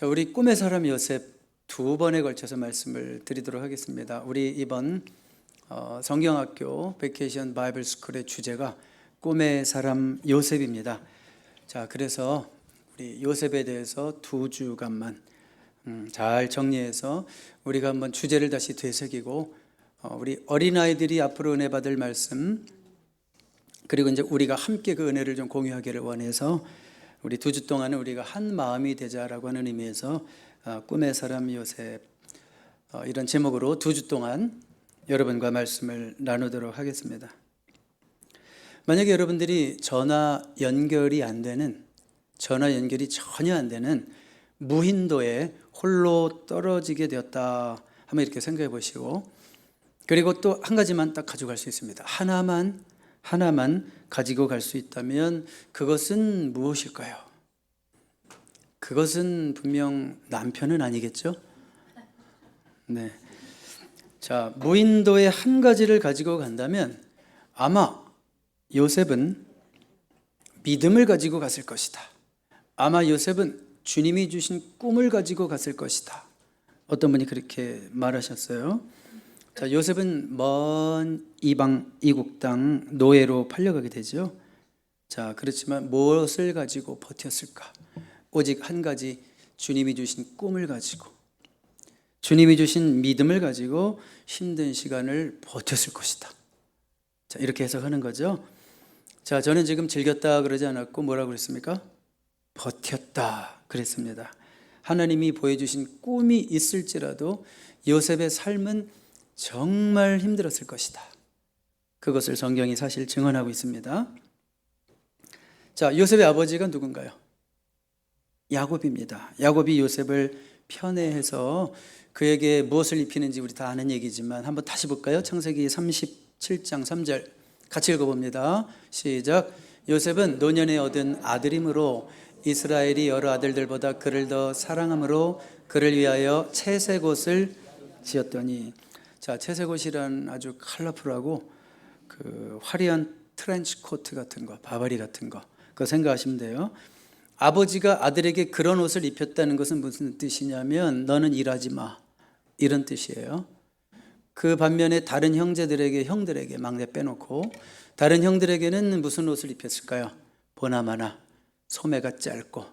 자, 우리 꿈의 사람 요셉 두 번에 걸쳐서 말씀을 드리도록 하겠습니다. 우리 이번 성경학교 베케이션 바이블 스쿨의 주제가 꿈의 사람 요셉입니다. 자, 그래서 우리 요셉에 대해서 두 주간만 잘 정리해서 우리가 한번 주제를 다시 되새기고 우리 어린아이들이 앞으로 은혜 받을 말씀, 그리고 이제 우리가 함께 그 은혜를 좀 공유하기를 원해서 우리 두 주 동안은 우리가 한 마음이 되자라고 하는 의미에서 꿈의 사람 요셉 이런 제목으로 두 주 동안 여러분과 말씀을 나누도록 하겠습니다. 만약에 여러분들이 전화 연결이 전혀 안 되는 무인도에 홀로 떨어지게 되었다 하면 이렇게 생각해 보시고, 그리고 또 한 가지만 딱 가져갈 수 있습니다. 하나만 가지고 갈 수 있다면 그것은 무엇일까요? 그것은 분명 남편은 아니겠죠? 네. 자, 무인도에 한 가지를 가지고 간다면 아마 요셉은 믿음을 가지고 갔을 것이다. 아마 요셉은 주님이 주신 꿈을 가지고 갔을 것이다. 어떤 분이 그렇게 말하셨어요. 자, 요셉은 먼 이방 이국 땅 노예로 팔려가게 되죠. 자, 그렇지만 무엇을 가지고 버텼을까? 오직 한 가지, 주님이 주신 꿈을 가지고, 주님이 주신 믿음을 가지고 힘든 시간을 버텼을 것이다. 자, 이렇게 해석하는 거죠. 자, 저는 지금 즐겼다 그러지 않았고 뭐라고 그랬습니까? 버텼다 그랬습니다. 하나님이 보여주신 꿈이 있을지라도 요셉의 삶은 정말 힘들었을 것이다. 그것을 성경이 사실 증언하고 있습니다. 자, 요셉의 아버지가 누군가요? 야곱입니다. 야곱이 요셉을 편애해서 그에게 무엇을 입히는지 우리 다 아는 얘기지만 한번 다시 볼까요? 창세기 37장 3절 같이 읽어봅니다. 시작. 요셉은 노년에 얻은 아들이므로 이스라엘이 여러 아들들보다 그를 더 사랑함으로 그를 위하여 채색옷을 지었더니, 자, 채색옷이란 아주 컬러풀하고 그 화려한 트렌치 코트 같은 거, 바바리 같은 거, 그거 생각하시면 돼요. 아버지가 아들에게 그런 옷을 입혔다는 것은 무슨 뜻이냐면 너는 일하지 마, 이런 뜻이에요. 그 반면에 다른 형들에게 막내 빼놓고 다른 형들에게는 무슨 옷을 입혔을까요? 보나마나 소매가 짧고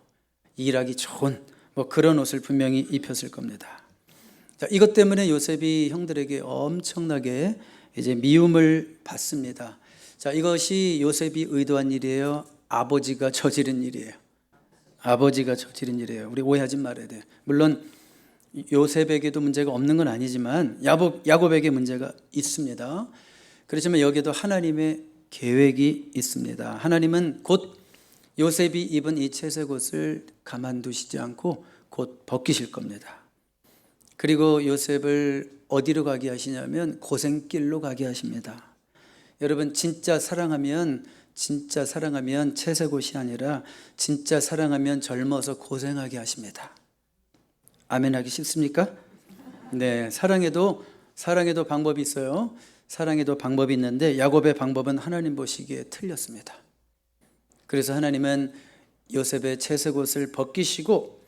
일하기 좋은 뭐 그런 옷을 분명히 입혔을 겁니다. 자, 이것 때문에 요셉이 형들에게 엄청나게 이제 미움을 받습니다. 자, 이것이 요셉이 의도한 일이에요? 아버지가 저지른 일이에요? 아버지가 저지른 일이에요. 우리 오해하지 말아야 돼요. 물론 요셉에게도 문제가 없는 건 아니지만 야곱에게 문제가 있습니다. 그렇지만 여기에도 하나님의 계획이 있습니다. 하나님은 곧 요셉이 입은 이 채색옷을 가만두시지 않고 곧 벗기실 겁니다. 그리고 요셉을 어디로 가게 하시냐면 고생길로 가게 하십니다. 여러분, 진짜 사랑하면 채색옷이 아니라 진짜 사랑하면 젊어서 고생하게 하십니다. 아멘 하기 쉽습니까? 네, 사랑에도 방법이 있어요. 사랑에도 방법이 있는데 야곱의 방법은 하나님 보시기에 틀렸습니다. 그래서 하나님은 요셉의 채색옷을 벗기시고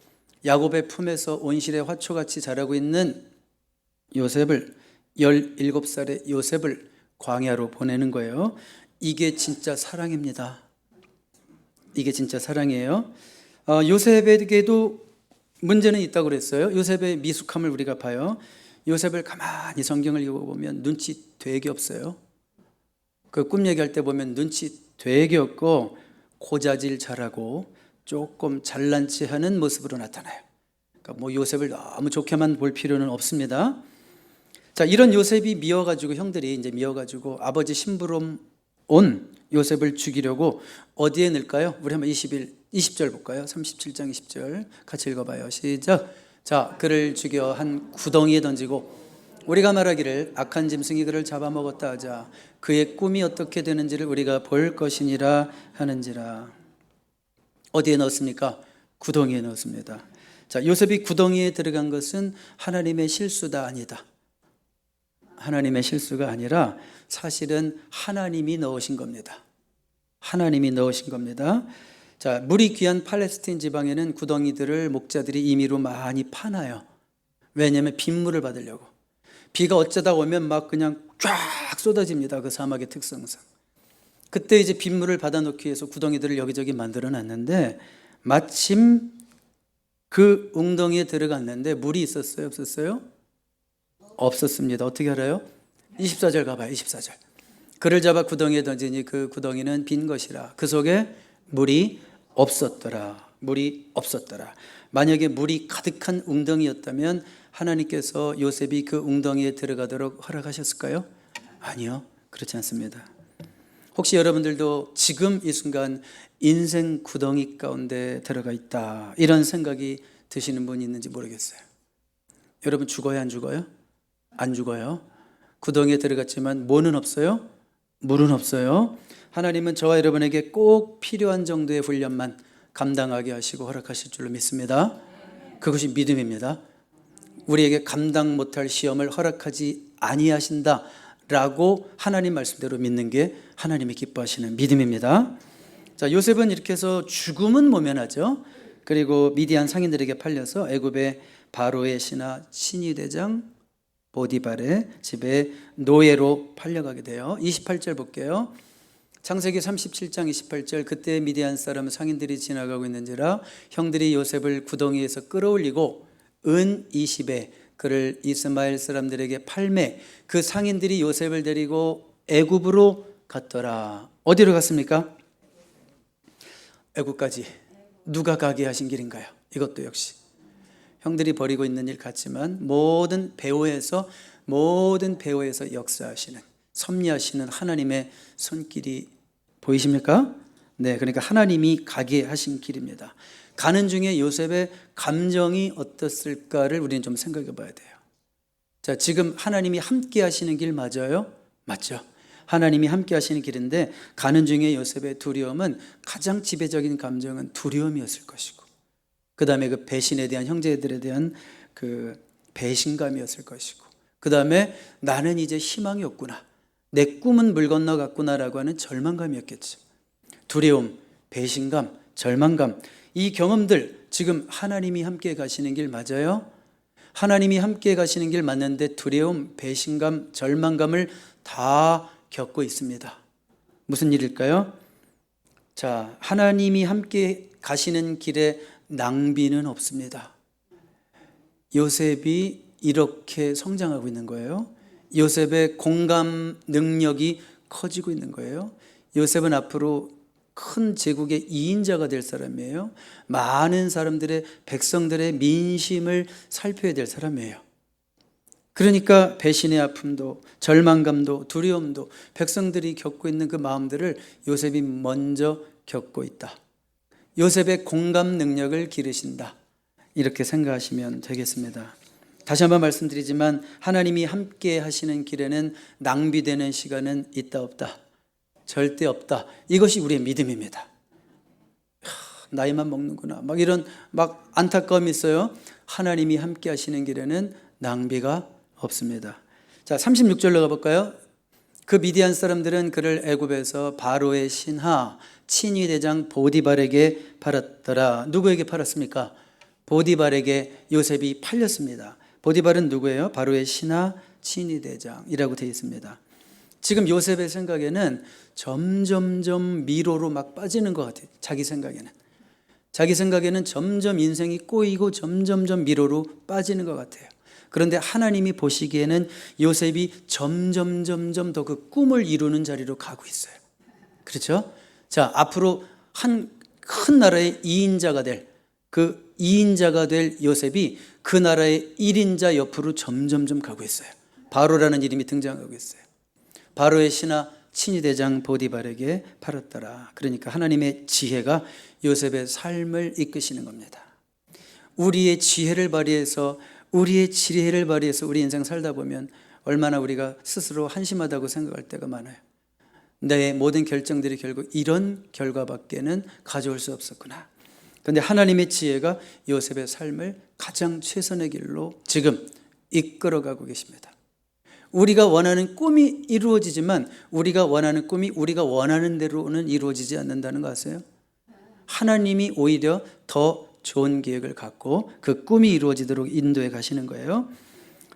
야곱의 품에서 온실의 화초같이 자라고 있는 요셉을, 17살의 요셉을 광야로 보내는 거예요. 이게 진짜 사랑입니다. 이게 진짜 사랑이에요. 요셉에게도 문제는 있다고 그랬어요. 요셉의 미숙함을 우리가 봐요. 요셉을 가만히 성경을 읽어보면 눈치 되게 없어요. 그 꿈 얘기할 때 보면 눈치 되게 없고 고자질 잘하고 조금 잘난 체하는 모습으로 나타나요. 그러니까 뭐 요셉을 너무 좋게만 볼 필요는 없습니다. 자, 이런 요셉이 형들이 이제 미워가지고 아버지 심부름 온 요셉을 죽이려고 어디에 넣을까요? 우리 한번 20절 볼까요? 37장 20절 같이 읽어봐요. 시작. 자, 그를 죽여 한 구덩이에 던지고 우리가 말하기를 악한 짐승이 그를 잡아먹었다 하자. 그의 꿈이 어떻게 되는지를 우리가 볼 것이니라 하는지라. 어디에 넣었습니까? 구덩이에 넣었습니다. 자, 요셉이 구덩이에 들어간 것은 하나님의 실수다 아니다. 하나님의 실수가 아니라 사실은 하나님이 넣으신 겁니다. 하나님이 넣으신 겁니다. 자, 물이 귀한 팔레스틴 지방에는 구덩이들을 목자들이 임의로 많이 파놔요. 왜냐하면 빗물을 받으려고. 비가 어쩌다 오면 막 그냥 쫙 쏟아집니다. 그 사막의 특성상. 그때 이제 빗물을 받아놓기 위해서 구덩이들을 여기저기 만들어 놨는데, 마침 그 웅덩이에 들어갔는데 물이 있었어요? 없었어요? 없었습니다. 어떻게 알아요? 24절 가봐요. 24절. 그를 잡아 구덩이에 던지니 그 구덩이는 빈 것이라. 그 속에 물이 없었더라. 물이 없었더라. 만약에 물이 가득한 웅덩이였다면 하나님께서 요셉이 그 웅덩이에 들어가도록 허락하셨을까요? 아니요. 그렇지 않습니다. 혹시 여러분들도 지금 이 순간 인생 구덩이 가운데 들어가 있다, 이런 생각이 드시는 분이 있는지 모르겠어요. 여러분 죽어요? 안 죽어요? 안 죽어요. 구덩이에 들어갔지만 뭐는 없어요? 물은 없어요. 하나님은 저와 여러분에게 꼭 필요한 정도의 훈련만 감당하게 하시고 허락하실 줄로 믿습니다. 그것이 믿음입니다. 우리에게 감당 못할 시험을 허락하지 아니하신다 라고 하나님 말씀대로 믿는 게 하나님이 기뻐하시는 믿음입니다. 자, 요셉은 이렇게 해서 죽음은 모면하죠. 그리고 미디안 상인들에게 팔려서 애굽의 바로의 신하 친위대장 보디발의 집에 노예로 팔려가게 돼요. 28절 볼게요. 창세기 37장 28절. 그때 미디안 사람 상인들이 지나가고 있는지라 형들이 요셉을 구덩이에서 끌어올리고 은 20에 그를 이스마엘 사람들에게 팔매 그 상인들이 요셉을 데리고 애굽으로 갔더라. 어디로 갔습니까? 애굽까지. 누가 가게 하신 길인가요? 이것도 역시 형들이 벌이고 있는 일 같지만 모든 배후에서 역사하시는, 섭리하시는 하나님의 손길이 보이십니까? 네, 그러니까 하나님이 가게 하신 길입니다. 가는 중에 요셉의 감정이 어떻을까를 우리는 좀 생각해 봐야 돼요. 자, 지금 하나님이 함께 하시는 길 맞아요? 맞죠? 하나님이 함께 하시는 길인데 가는 중에 요셉의 두려움은, 가장 지배적인 감정은 두려움이었을 것이고, 그 다음에 그 배신에 대한, 형제들에 대한 그 배신감이었을 것이고, 그 다음에 나는 이제 희망이 없구나, 내 꿈은 물 건너갔구나라고 하는 절망감이었겠죠. 두려움, 배신감, 절망감, 이 경험들, 지금 하나님이 함께 가시는 길 맞아요? 하나님이 함께 가시는 길 맞는데 두려움, 배신감, 절망감을 다 겪고 있습니다. 무슨 일일까요? 자, 하나님이 함께 가시는 길에 낭비는 없습니다. 요셉이 이렇게 성장하고 있는 거예요. 요셉의 공감 능력이 커지고 있는 거예요. 요셉은 앞으로 큰 제국의 2인자가 될 사람이에요. 많은 사람들의, 백성들의 민심을 살펴야 될 사람이에요. 그러니까 배신의 아픔도, 절망감도, 두려움도 백성들이 겪고 있는 그 마음들을 요셉이 먼저 겪고 있다. 요셉의 공감 능력을 기르신다. 이렇게 생각하시면 되겠습니다. 다시 한번 말씀드리지만 하나님이 함께 하시는 길에는 낭비되는 시간은 있다 없다? 절대 없다. 이것이 우리의 믿음입니다. 나이만 먹는구나, 막 이런 막 안타까움이 있어요. 하나님이 함께 하시는 길에는 낭비가 없습니다. 자, 36절로 가볼까요? 그 미디안 사람들은 그를 애굽에서 바로의 신하 친위대장 보디발에게 팔았더라. 누구에게 팔았습니까? 보디발에게 요셉이 팔렸습니다. 보디발은 누구예요? 바로의 신하 친위대장이라고 되어 있습니다. 지금 요셉의 생각에는 점점점 미로로 막 빠지는 것 같아요. 자기 생각에는 점점 인생이 꼬이고 점점점 미로로 빠지는 것 같아요. 그런데 하나님이 보시기에는 요셉이 점점 더 그 꿈을 이루는 자리로 가고 있어요. 그렇죠? 자, 앞으로 한 큰 나라의 2인자가 될, 그 2인자가 될 요셉이 그 나라의 1인자 옆으로 점점 가고 있어요. 바로라는 이름이 등장하고 있어요. 바로의 신하 친위대장 보디발에게 팔았더라. 그러니까 하나님의 지혜가 요셉의 삶을 이끄시는 겁니다. 우리의 지혜를 발휘해서, 우리의 지혜를 발휘해서 우리 인생 살다 보면 얼마나 우리가 스스로 한심하다고 생각할 때가 많아요. 내 모든 결정들이 결국 이런 결과밖에는 가져올 수 없었구나. 그런데 하나님의 지혜가 요셉의 삶을 가장 최선의 길로 지금 이끌어가고 계십니다. 우리가 원하는 꿈이 이루어지지만 우리가 원하는 꿈이 우리가 원하는 대로는 이루어지지 않는다는 거 아세요? 하나님이 오히려 더 좋은 계획을 갖고 그 꿈이 이루어지도록 인도해 가시는 거예요.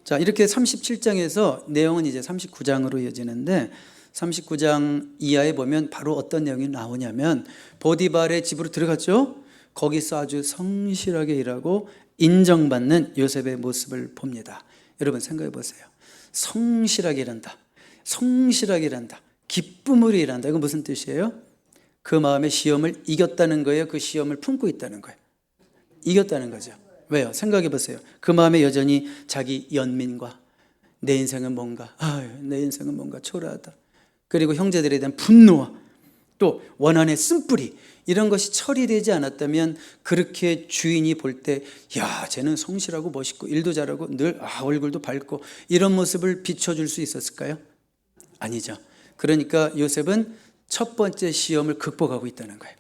자, 이렇게 37장에서 내용은 이제 39장으로 이어지는데 39장 이하에 보면 바로 어떤 내용이 나오냐면 보디발의 집으로 들어갔죠. 거기서 아주 성실하게 일하고 인정받는 요셉의 모습을 봅니다. 여러분 생각해 보세요. 성실하게 일한다. 성실하게 일한다. 기쁨으로 일한다. 이건 무슨 뜻이에요? 그 마음의 시험을 이겼다는 거예요? 그 시험을 품고 있다는 거예요? 이겼다는 거죠. 왜요? 생각해 보세요. 그 마음에 여전히 자기 연민과 내 인생은 뭔가, 내 인생은 뭔가 초라하다. 그리고 형제들에 대한 분노와 또 원한의 쓴뿌리 이런 것이 처리되지 않았다면 그렇게 주인이 볼 때 야, 쟤는 성실하고 멋있고 일도 잘하고 늘 얼굴도 밝고 이런 모습을 비춰줄 수 있었을까요? 아니죠. 그러니까 요셉은 첫 번째 시험을 극복하고 있다는 거예요.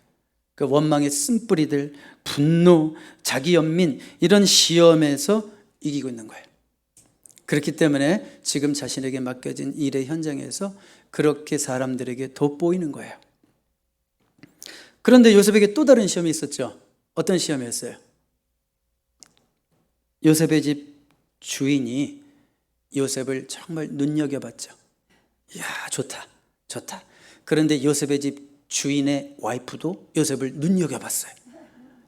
그 원망의 쓴뿌리들, 분노, 자기 연민 이런 시험에서 이기고 있는 거예요. 그렇기 때문에 지금 자신에게 맡겨진 일의 현장에서 그렇게 사람들에게 돋보이는 거예요. 그런데 요셉에게 또 다른 시험이 있었죠. 어떤 시험이었어요? 요셉의 집 주인이 요셉을 정말 눈여겨봤죠. 이야, 좋다, 좋다. 그런데 요셉의 집 주인의 와이프도 요셉을 눈여겨봤어요.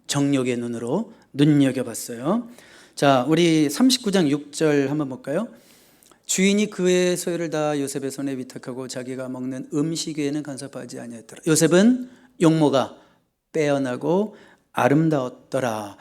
정욕의 눈으로 눈여겨봤어요. 자, 우리 39장 6절 한번 볼까요? 주인이 그의 소유를 다 요셉의 손에 위탁하고 자기가 먹는 음식 외에는 간섭하지 아니했더라. 요셉은 용모가 빼어나고 아름다웠더라.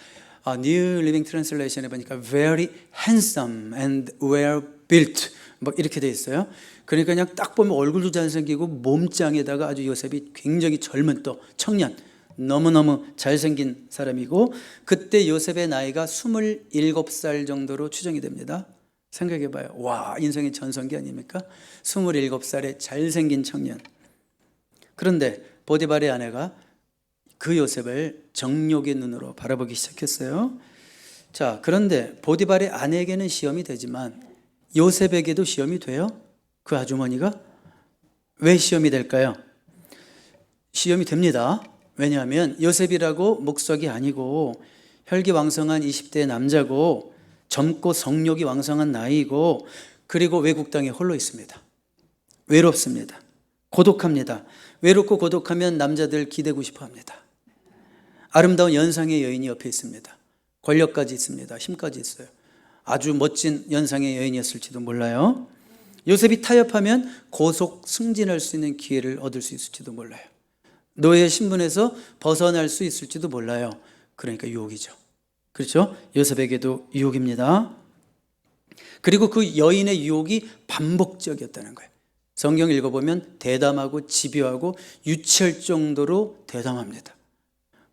New Living Translation에 보니까 very handsome and well built 뭐 이렇게 돼 있어요. 그러니까 그냥 딱 보면 얼굴도 잘생기고 몸짱에다가 아주 요셉이 굉장히 젊은 또 청년, 너무너무 잘생긴 사람이고 그때 요셉의 나이가 27살 정도로 추정이 됩니다. 생각해 봐요. 와, 인생의 전성기 아닙니까? 27살의 잘생긴 청년. 그런데 보디발의 아내가 그 요셉을 정욕의 눈으로 바라보기 시작했어요. 자, 그런데 보디발의 아내에게는 시험이 되지만 요셉에게도 시험이 돼요? 그 아주머니가? 왜 시험이 될까요? 시험이 됩니다. 왜냐하면 요셉이라고 목석이 아니고 혈기왕성한 20대 남자고 젊고 성욕이 왕성한 나이고 그리고 외국 땅에 홀로 있습니다. 외롭습니다. 고독합니다. 외롭고 고독하면 남자들 기대고 싶어 합니다. 아름다운 연상의 여인이 옆에 있습니다. 권력까지 있습니다. 힘까지 있어요. 아주 멋진 연상의 여인이었을지도 몰라요. 요셉이 타협하면 고속 승진할 수 있는 기회를 얻을 수 있을지도 몰라요. 노예 신분에서 벗어날 수 있을지도 몰라요. 그러니까 유혹이죠. 그렇죠? 요셉에게도 유혹입니다. 그리고 그 여인의 유혹이 반복적이었다는 거예요. 성경 읽어보면 대담하고 집요하고 유치할 정도로 대담합니다.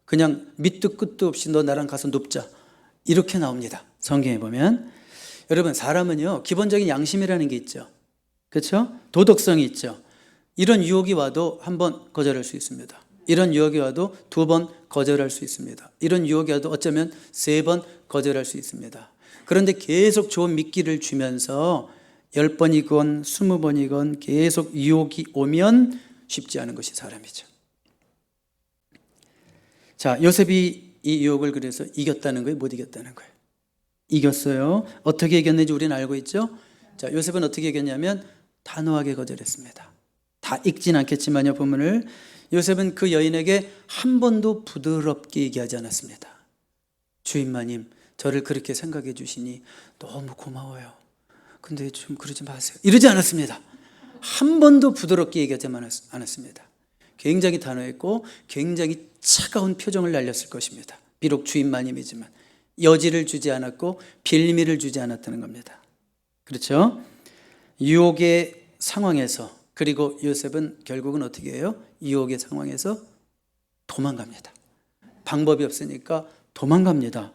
그냥 밑도 끝도 없이 너 나랑 가서 눕자 이렇게 나옵니다. 성경에 보면. 여러분, 사람은요 기본적인 양심이라는 게 있죠. 그렇죠? 도덕성이 있죠. 이런 유혹이 와도 한 번 거절할 수 있습니다. 이런 유혹이 와도 2번 거절할 수 있습니다. 이런 유혹이 와도 어쩌면 3번 거절할 수 있습니다. 그런데 계속 좋은 미끼를 주면서 10번이건 20번이건 계속 유혹이 오면 쉽지 않은 것이 사람이죠. 자, 요셉이 이 유혹을 그래서 이겼다는 거예요? 못 이겼다는 거예요? 이겼어요. 어떻게 이겼는지 우리는 알고 있죠? 자, 요셉은 어떻게 이겼냐면 단호하게 거절했습니다. 다 읽진 않겠지만요, 본문을. 요셉은 그 여인에게 한 번도 부드럽게 얘기하지 않았습니다. 주인마님, 저를 그렇게 생각해 주시니 너무 고마워요. 근데 좀 그러지 마세요. 이러지 않았습니다. 한 번도 부드럽게 얘기하지 않았습니다. 굉장히 단호했고 굉장히 차가운 표정을 날렸을 것입니다. 비록 주인마님이지만 여지를 주지 않았고 빌미를 주지 않았다는 겁니다. 그렇죠? 유혹의 상황에서, 그리고 요셉은 결국은 어떻게 해요? 유혹의 상황에서 도망갑니다. 방법이 없으니까 도망갑니다.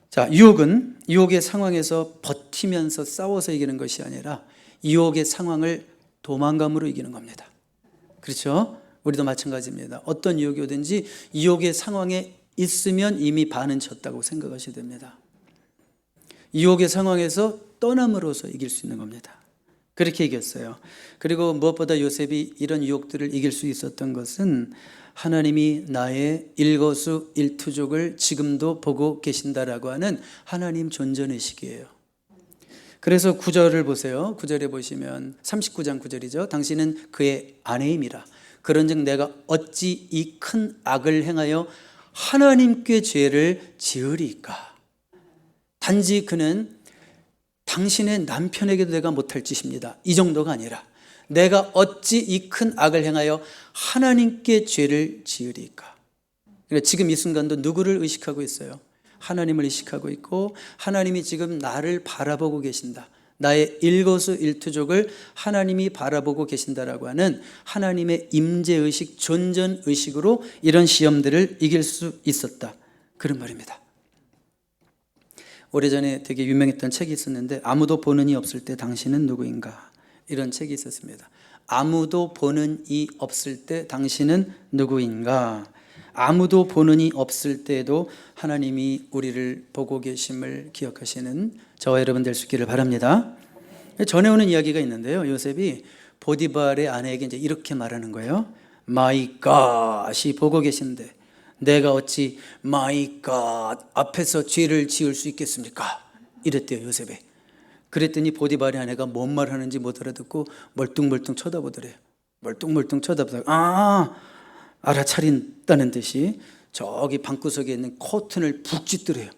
자, 유혹의 상황에서 버티면서 싸워서 이기는 것이 아니라 유혹의 상황을 도망감으로 이기는 겁니다. 그렇죠? 우리도 마찬가지입니다. 어떤 유혹이 오든지 유혹의 상황에 있으면 이미 반은 졌다고 생각하셔야 됩니다. 유혹의 상황에서 떠남으로써 이길 수 있는 겁니다. 그렇게 이겼어요. 그리고 무엇보다 요셉이 이런 유혹들을 이길 수 있었던 것은 하나님이 나의 일거수일투족을 지금도 보고 계신다라고 하는 하나님 존전의식이에요. 그래서 9절을 보세요. 9절에 보시면 39장 9절이죠. 당신은 그의 아내임이라. 그런즉 내가 어찌 이 큰 악을 행하여 하나님께 죄를 지으리까. 단지 그는 당신의 남편에게도 내가 못할 짓입니다. 이 정도가 아니라 내가 어찌 이 큰 악을 행하여 하나님께 죄를 지으리까. 그러니까 지금 이 순간도 누구를 의식하고 있어요? 하나님을 의식하고 있고, 하나님이 지금 나를 바라보고 계신다. 나의 일거수일투족을 하나님이 바라보고 계신다라고 하는 하나님의 임재의식, 존전의식으로 이런 시험들을 이길 수 있었다, 그런 말입니다. 오래전에 되게 유명했던 책이 있었는데, 아무도 보는 이 없을 때 당신은 누구인가, 이런 책이 있었습니다. 아무도 보는 이 없을 때 당신은 누구인가. 아무도 보는 이 없을 때에도 하나님이 우리를 보고 계심을 기억하시는 저와 여러분 될 수 있기를 바랍니다. 전해오는 이야기가 있는데요, 요셉이 보디발의 아내에게 이제 이렇게 말하는 거예요. My God이 보고 계신데 내가 어찌 My God 앞에서 죄를 지을 수 있겠습니까? 이랬대요, 요셉이. 그랬더니 보디발의 아내가 뭔 말 하는지 못 알아듣고 멀뚱멀뚱 쳐다보더래요. 멀뚱멀뚱 쳐다보다가 알아차린다는 듯이 저기 방구석에 있는 커튼을 푹 찢더래요.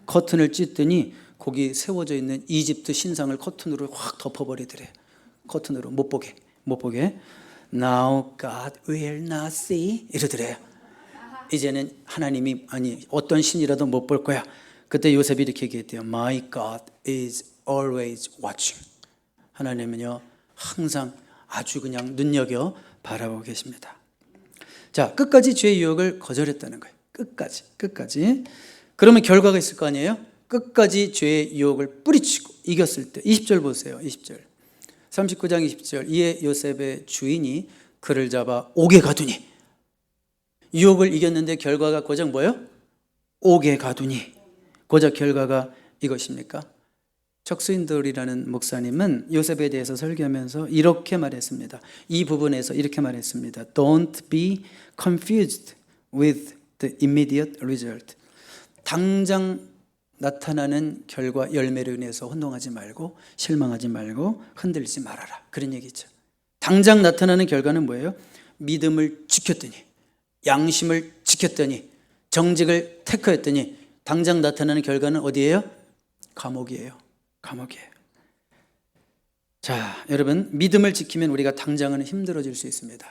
커튼을 찢더니 거기 세워져 있는 이집트 신상을 커튼으로 확 덮어버리더래요. 커튼으로 못 보게. Now God will not see 이러더래요. 이제는 하나님이, 아니 어떤 신이라도 못 볼 거야. 그때 요셉이 이렇게 얘기했대요. My God is always watching. 하나님은요 항상 아주 그냥 눈여겨 바라보고 계십니다. 자, 끝까지 죄의 유혹을 거절했다는 거예요. 끝까지. 그러면 결과가 있을 거 아니에요? 끝까지 죄의 유혹을 뿌리치고 이겼을 때 20절 보세요. 20절. 39장 20절. 이에 요셉의 주인이 그를 잡아 옥에 가두니. 유혹을 이겼는데 결과가 고작 뭐예요? 옥에 가두니. 고작 결과가 이것입니까? 척수인돌이라는 목사님은 요셉에 대해서 설교하면서 이렇게 말했습니다. 이 부분에서 이렇게 말했습니다. Don't be confused with the immediate result. 당장 나타나는 결과, 열매로 인해서 혼동하지 말고 실망하지 말고 흔들리지 말아라, 그런 얘기죠. 당장 나타나는 결과는 뭐예요? 믿음을 지켰더니, 양심을 지켰더니, 정직을 택하였더니 당장 나타나는 결과는 어디예요? 감옥이에요. 자, 여러분, 믿음을 지키면 우리가 당장은 힘들어질 수 있습니다.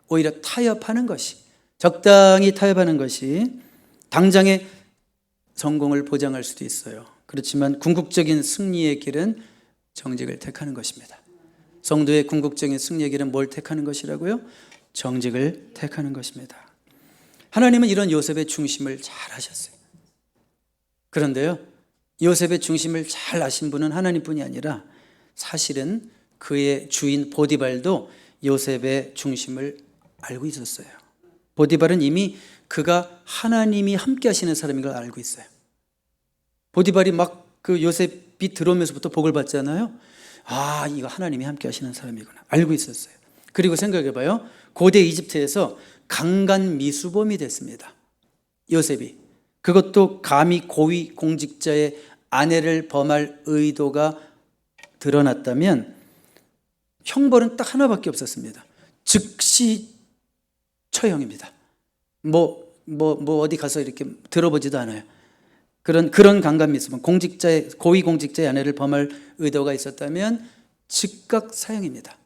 오히려 타협하는 것이, 적당히 타협하는 것이 당장의 성공을 보장할 수도 있어요. 그렇지만 궁극적인 승리의 길은 정직을 택하는 것입니다. 성도의 궁극적인 승리의 길은 뭘 택하는 것이라고요? 정직을 택하는 것입니다. 하나님은 이런 요셉의 중심을 잘 아셨어요. 그런데요, 요셉의 중심을 잘 아신 분은 하나님뿐이 아니라 사실은 그의 주인 보디발도 요셉의 중심을 알고 있었어요. 보디발은 이미 그가 하나님이 함께 하시는 사람인 걸 알고 있어요. 보디발이 막 그 요셉이 들어오면서부터 복을 받잖아요. 아, 이거 하나님이 함께 하시는 사람이구나, 알고 있었어요. 그리고 생각해봐요. 고대 이집트에서 강간 미수범이 됐습니다, 요셉이. 그것도 감히 고위 공직자의 아내를 범할 의도가 드러났다면 형벌은 딱 하나밖에 없었습니다. 즉시 처형입니다. 어디 가서 이렇게 들어보지도 않아요. 그런 강간 미수범, 고위 공직자의 아내를 범할 의도가 있었다면 즉각 사형입니다.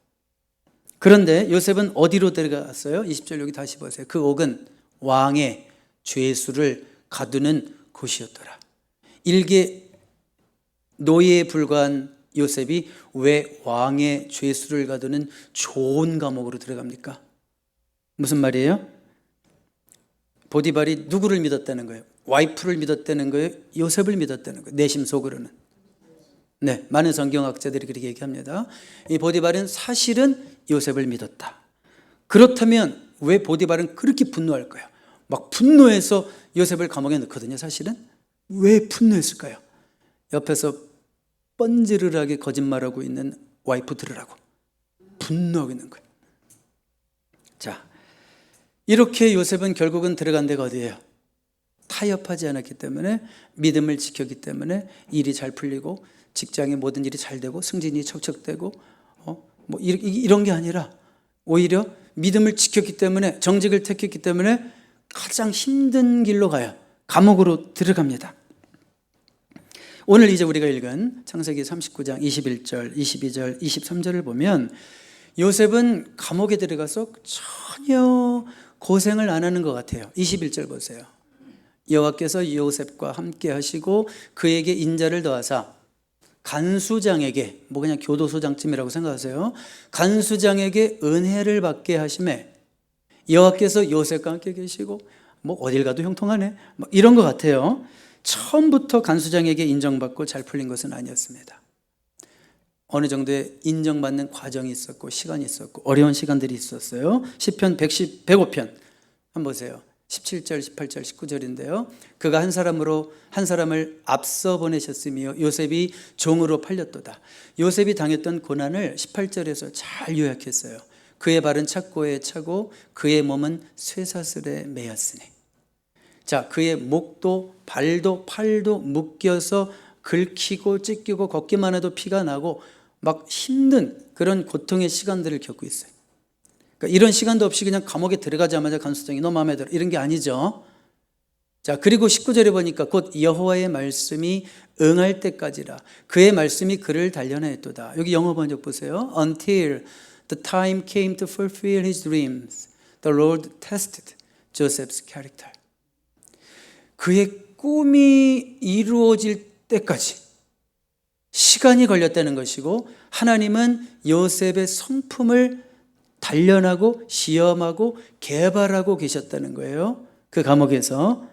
그런데 요셉은 어디로 데려갔어요? 20절 여기 다시 보세요. 그 옥은 왕의 죄수를 가두는 곳이었더라. 일개 노예에 불과한 요셉이 왜 왕의 죄수를 가두는 좋은 감옥으로 들어갑니까? 무슨 말이에요? 보디발이 누구를 믿었다는 거예요? 와이프를 믿었다는 거예요? 요셉을 믿었다는 거예요? 내심 속으로는. 네, 많은 성경학자들이 그렇게 얘기합니다. 이 보디발은 사실은 요셉을 믿었다. 그렇다면 왜 보디발은 그렇게 분노할까요? 막 분노해서 요셉을 감옥에 넣거든요. 사실은 왜 분노했을까요? 옆에서 뻔지르르하게 거짓말하고 있는 와이프 들으라고 분노하고 있는 거예요. 자, 이렇게 요셉은 결국은 들어간 데가 어디예요? 타협하지 않았기 때문에, 믿음을 지켰기 때문에 일이 잘 풀리고 직장의 모든 일이 잘 되고 승진이 척척되고 뭐 이런 게 아니라 오히려 믿음을 지켰기 때문에, 정직을 택했기 때문에 가장 힘든 길로 가요. 감옥으로 들어갑니다. 오늘 이제 우리가 읽은 창세기 39장 21절, 22절, 23절을 보면 요셉은 감옥에 들어가서 전혀 고생을 안 하는 것 같아요. 21절 보세요. 여호와께서 요셉과 함께 하시고 그에게 인자를 더하사 간수장에게, 뭐 그냥 교도소장쯤이라고 생각하세요. 간수장에게 은혜를 받게 하심에, 여호와께서 요셉과 함께 계시고 뭐 어딜 가도 형통하네, 뭐 이런 것 같아요. 처음부터 간수장에게 인정받고 잘 풀린 것은 아니었습니다. 어느 정도의 인정받는 과정이 있었고 시간이 있었고 어려운 시간들이 있었어요. 시편 105편 한번 보세요. 17절, 18절, 19절인데요. 그가 한 사람을 앞서 보내셨으며 요셉이 종으로 팔렸도다. 요셉이 당했던 고난을 18절에서 잘 요약했어요. 그의 발은 착고에 차고 그의 몸은 쇠사슬에 매였으니. 자, 그의 목도 발도 팔도 묶여서 긁히고 찢기고 걷기만 해도 피가 나고 막 힘든 그런 고통의 시간들을 겪고 있어요. 그러니까 이런 시간도 없이 그냥 감옥에 들어가자마자 간수장이 너 마음에 들어 이런 게 아니죠. 자, 그리고 19절에 보니까 곧 여호와의 말씀이 응할 때까지라 그의 말씀이 그를 단련하였도다. 여기 영어 번역 보세요. Until the time came to fulfill his dreams, the Lord tested Joseph's character. 그의 꿈이 이루어질 때까지 시간이 걸렸다는 것이고, 하나님은 요셉의 성품을 단련하고 시험하고 개발하고 계셨다는 거예요. 그 감옥에서.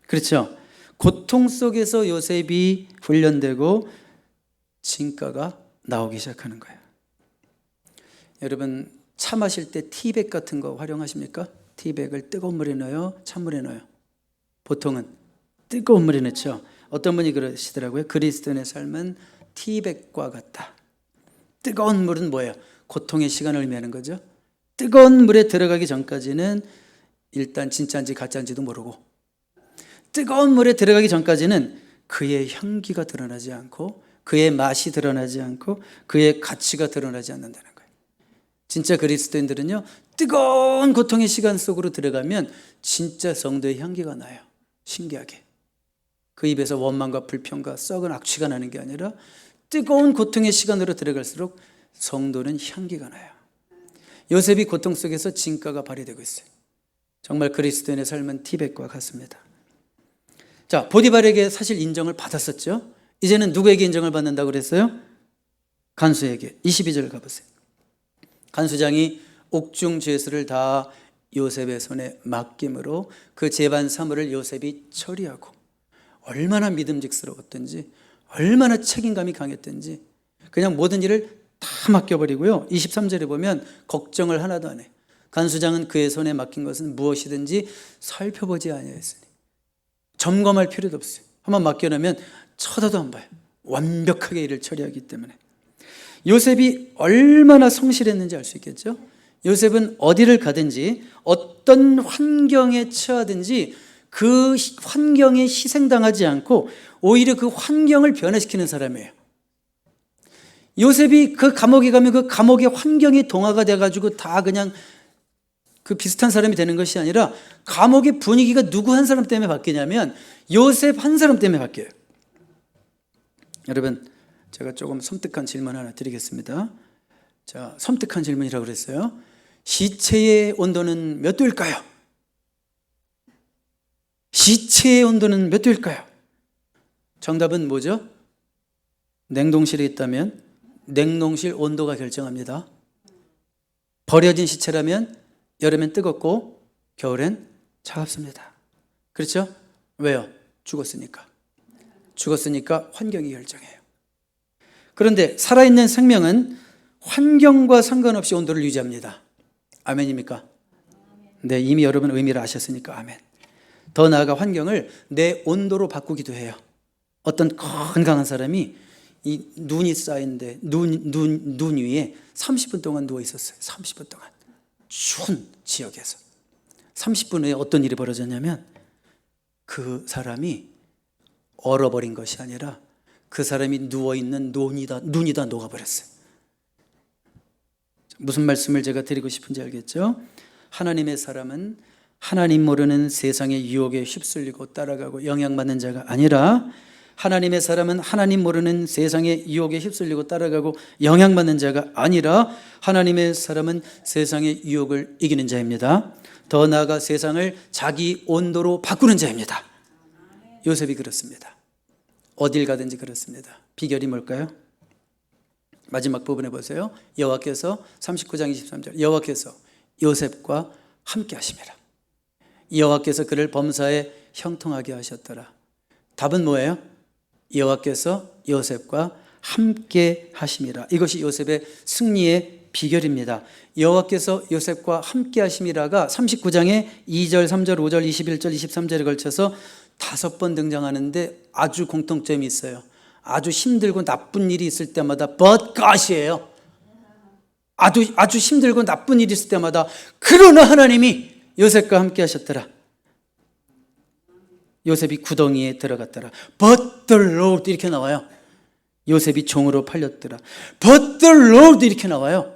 그렇죠? 고통 속에서 요셉이 훈련되고 진가가 나오기 시작하는 거예요. 여러분, 차 마실 때 티백 같은 거 활용하십니까? 티백을 뜨거운 물에 넣어요? 찬물에 넣어요? 보통은 뜨거운 물에 넣죠. 어떤 분이 그러시더라고요. 그리스도인의 삶은 티백과 같다. 뜨거운 물은 뭐예요? 고통의 시간을 의미하는 거죠. 뜨거운 물에 들어가기 전까지는 일단 진짜인지 가짜인지도 모르고, 뜨거운 물에 들어가기 전까지는 그의 향기가 드러나지 않고 그의 맛이 드러나지 않고 그의 가치가 드러나지 않는다는 거예요. 진짜 그리스도인들은요, 뜨거운 고통의 시간 속으로 들어가면 진짜 성도의 향기가 나요. 신기하게. 그 입에서 원망과 불평과 썩은 악취가 나는 게 아니라 뜨거운 고통의 시간으로 들어갈수록 성도는 향기가 나요. 요셉이 고통 속에서 진가가 발휘되고 있어요. 정말 그리스도인의 삶은 티백과 같습니다. 자, 보디발에게 사실 인정을 받았었죠. 이제는 누구에게 인정을 받는다고 그랬어요? 간수에게. 22절 가보세요. 간수장이 옥중 죄수를 다 요셉의 손에 맡김으로 그 재반 사물을 요셉이 처리하고, 얼마나 믿음직스러웠던지, 얼마나 책임감이 강했던지 그냥 모든 일을 다 맡겨버리고요. 23절에 보면 걱정을 하나도 안 해. 간수장은 그의 손에 맡긴 것은 무엇이든지 살펴보지 아니하였으니. 점검할 필요도 없어요. 한번 맡겨놓으면 쳐다도 안 봐요. 완벽하게 일을 처리하기 때문에. 요셉이 얼마나 성실했는지 알 수 있겠죠. 요셉은 어디를 가든지 어떤 환경에 처하든지 그 환경에 희생당하지 않고 오히려 그 환경을 변화시키는 사람이에요. 요셉이 그 감옥에 가면 그 감옥의 환경이 동화가 돼가지고 다 그냥 그 비슷한 사람이 되는 것이 아니라 감옥의 분위기가 누구 한 사람 때문에 바뀌냐면 요셉 한 사람 때문에 바뀌어요. 여러분, 제가 조금 섬뜩한 질문 하나 드리겠습니다. 자, 섬뜩한 질문이라고 그랬어요. 시체의 온도는 몇 도일까요? 시체의 온도는 몇 도일까요? 정답은 뭐죠? 냉동실에 있다면 냉동실 온도가 결정합니다. 버려진 시체라면 여름엔 뜨겁고 겨울엔 차갑습니다. 그렇죠? 왜요? 죽었으니까. 죽었으니까 환경이 결정해요. 그런데 살아있는 생명은 환경과 상관없이 온도를 유지합니다. 아멘입니까? 네, 이미 여러분 의미를 아셨으니까 아멘. 더 나아가 환경을 내 온도로 바꾸기도 해요. 어떤 건강한 사람이 이 눈이 쌓인데 눈 위에 30분 동안 누워 있었어요. 30분 동안 추운 지역에서 30분 후에 어떤 일이 벌어졌냐면 그 사람이 얼어버린 것이 아니라 그 사람이 누워있는 눈이 다 녹아버렸어요. 무슨 말씀을 제가 드리고 싶은지 알겠죠? 하나님의 사람은 하나님 모르는 세상의 유혹에 휩쓸리고 따라가고 영향받는 자가 아니라 하나님의 사람은 하나님 모르는 세상의 유혹에 휩쓸리고 따라가고 영향받는 자가 아니라 하나님의 사람은 세상의 유혹을 이기는 자입니다. 더 나아가 세상을 자기 온도로 바꾸는 자입니다. 요셉이 그렇습니다. 어딜 가든지 그렇습니다. 비결이 뭘까요? 마지막 부분에 보세요. 여호와께서 39장 23절 여호와께서 요셉과 함께 하심이라. 여호와께서 그를 범사에 형통하게 하셨더라. 답은 뭐예요? 여호와께서 요셉과 함께 하심이라. 이것이 요셉의 승리의 비결입니다. 여호와께서 요셉과 함께 하심이라가 39장에 2절, 3절, 5절, 21절, 23절에 걸쳐서 5번 등장하는데 아주 공통점이 있어요. 아주 힘들고 나쁜 일이 있을 때마다 but God이에요. 아주 힘들고 나쁜 일이 있을 때마다 그러나 하나님이 요셉과 함께 하셨더라. 요셉이 구덩이에 들어갔더라. But the Lord 이렇게 나와요. 요셉이 종으로 팔렸더라. But the Lord 이렇게 나와요.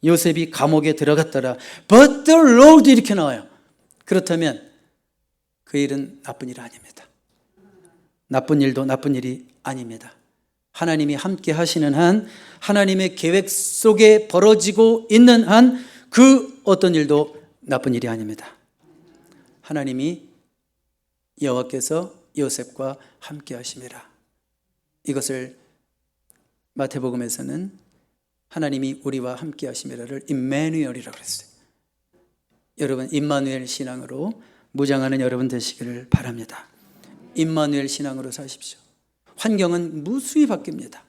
요셉이 감옥에 들어갔더라. But the Lord 이렇게 나와요. 그렇다면 그 일은 나쁜 일 아닙니다. 나쁜 일도 나쁜 일이 아닙니다. 하나님이 함께 하시는 한, 하나님의 계획 속에 벌어지고 있는 한 그 어떤 일도 나쁜 일이 아닙니다. 하나님이 여호와께서 요셉과 함께 하심이라. 이것을 마태복음에서는 하나님이 우리와 함께 하심이라를 임마누엘이라고 그랬어요. 여러분, 임마누엘 신앙으로 무장하는 여러분 되시기를 바랍니다. 임마누엘 신앙으로 사십시오. 환경은 무수히 바뀝니다.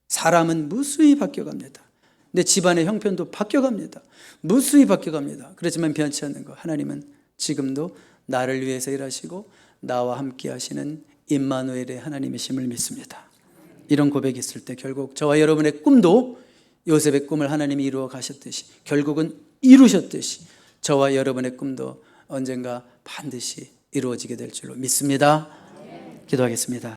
사람은 무수히 바뀌어갑니다. 내 집안의 형편도 바뀌어갑니다. 무수히 바뀌어갑니다. 그렇지만 변치 않는 것, 하나님은 지금도 나를 위해서 일하시고 나와 함께 하시는 임마누엘의 하나님이심을 믿습니다. 이런 고백이 있을 때 결국 저와 여러분의 꿈도 요셉의 꿈을 하나님이 이루어 가셨듯이, 결국은 이루셨듯이 저와 여러분의 꿈도 언젠가 반드시 이루어지게 될 줄로 믿습니다. 기도하겠습니다.